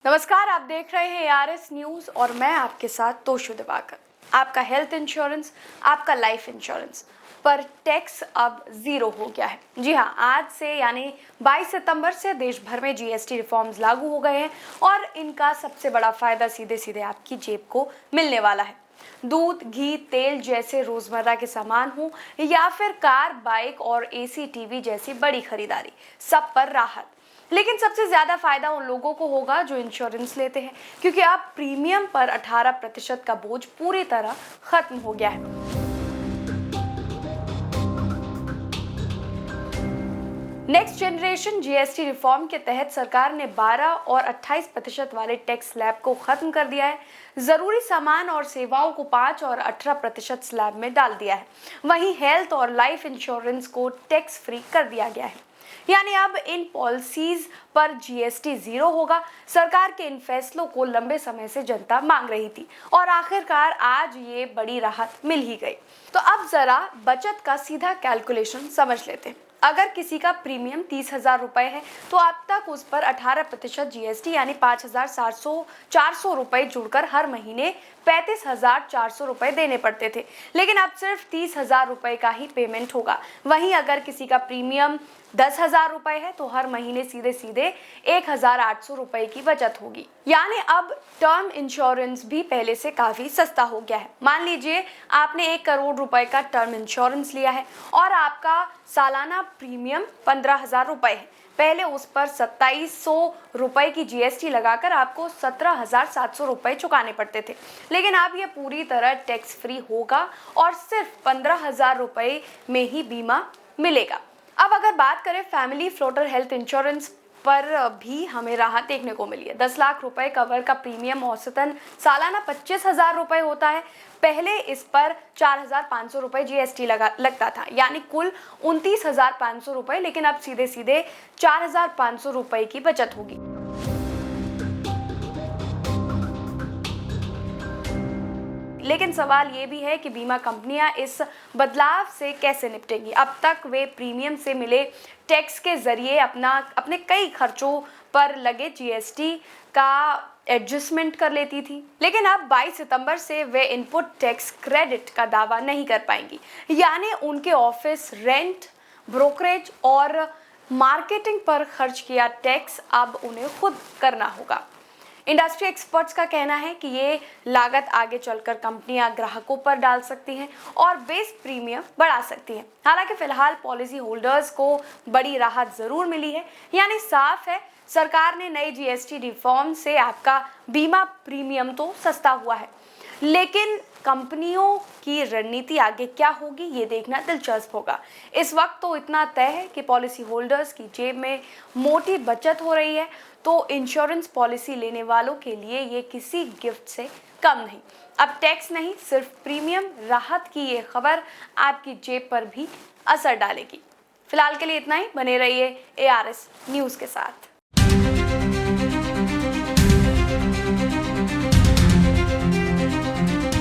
नमस्कार, आप देख रहे हैं ARS न्यूज और मैं आपके साथ तोशु दिवाकर। आपका हेल्थ इंश्योरेंस, आपका लाइफ इंश्योरेंस पर टैक्स अब जीरो हो गया है। जी हाँ, आज से यानी 22 सितंबर से देश भर में GST रिफॉर्म्स लागू हो गए हैं और इनका सबसे बड़ा फायदा सीधे सीधे आपकी जेब को मिलने वाला है। दूध, घी, तेल जैसे रोजमर्रा के सामान हो या फिर कार, बाइक और AC, टीवी जैसी बड़ी खरीदारी, सब पर राहत। लेकिन सबसे ज्यादा फायदा उन लोगों को होगा जो इंश्योरेंस लेते हैं, क्योंकि अब प्रीमियम पर 18% का बोझ पूरी तरह खत्म हो गया है। नेक्स्ट जनरेशन GST रिफॉर्म के तहत सरकार ने 12 और 28% वाले टैक्स स्लैब को खत्म कर दिया है। जरूरी सामान और सेवाओं को 5 और 18% स्लैब में डाल दिया है। वहीं हेल्थ और लाइफ इंश्योरेंस को टैक्स फ्री कर दिया गया है। यानी अब इन पॉलिसीज पर GST जीरो होगा। सरकार के इन फैसलों को लंबे समय से जनता मांग रही थी और आखिरकार आज ये बड़ी राहत मिल ही गई। तो अब जरा बचत का सीधा कैलकुलेशन समझ लेते हैं। अगर किसी का प्रीमियम 30,000 रुपए है तो अब तक उस पर 18% GST यानी 5,400 रुपए जुड़कर हर महीने 35,400 रुपए देने पड़ते थे। लेकिन अब सिर्फ 30,000 रुपए का ही पेमेंट होगा। वहीं अगर किसी का प्रीमियम 10,000 रुपए है तो हर महीने सीधे सीधे 1,800 रुपए की बचत होगी। यानी अब टर्म इंश्योरेंस भी पहले से काफी सस्ता हो गया है। मान लीजिए आपने 1 करोड़ रुपए का टर्म इंश्योरेंस लिया है और आपका सालाना प्रीमियम 15,000 रुपए है। पहले उस पर 2,700 रुपए की GST लगाकर आपको 17,700 रुपए चुकाने पड़ते थे। लेकिन अब ये पूरी तरह टैक्स फ्री होगा और सिर्फ 15,000 रुपए में ही बीमा मिलेगा। अब अगर बात करें फैमिली फ्लोटर हेल्थ इंश्योरेंस पर भी हमें राहत देखने को मिली है। 10 लाख रुपए कवर का प्रीमियम औसतन सालाना 25,000 रुपए होता है। पहले इस पर 4,500 रुपए GST लगता था, यानी कुल 29,500 रुपए। लेकिन अब सीधे सीधे 4,500 रुपए की बचत होगी। लेकिन सवाल ये भी है कि बीमा कंपनियां इस बदलाव से कैसे निपटेंगी। अब तक वे प्रीमियम से मिले टैक्स के जरिए अपने कई खर्चों पर लगे GST का एडजस्टमेंट कर लेती थी। लेकिन अब 22 सितंबर से वे इनपुट टैक्स क्रेडिट का दावा नहीं कर पाएंगी। यानी उनके ऑफिस रेंट, ब्रोकरेज और मार्केटिंग पर खर्च किया टैक्स अब उन्हें खुद करना होगा। इंडस्ट्री एक्सपर्ट्स का कहना है कि ये लागत आगे चलकर कंपनियां ग्राहकों पर डाल सकती हैं और बेस प्रीमियम बढ़ा सकती हैं। हालांकि फिलहाल पॉलिसी होल्डर्स को बड़ी राहत जरूर मिली है। यानी साफ है, सरकार ने नई GST रिफॉर्म से आपका बीमा प्रीमियम तो सस्ता हुआ है, लेकिन कंपनियों की रणनीति आगे क्या होगी ये देखना दिलचस्प होगा। इस वक्त तो इतना तय है कि पॉलिसी होल्डर्स की जेब में मोटी बचत हो रही है, तो इंश्योरेंस पॉलिसी लेने वालों के लिए ये किसी गिफ्ट से कम नहीं। अब टैक्स नहीं, सिर्फ प्रीमियम राहत की ये खबर आपकी जेब पर भी असर डालेगी। फिलहाल के लिए इतना ही। बने रहिए ARS न्यूज के साथ।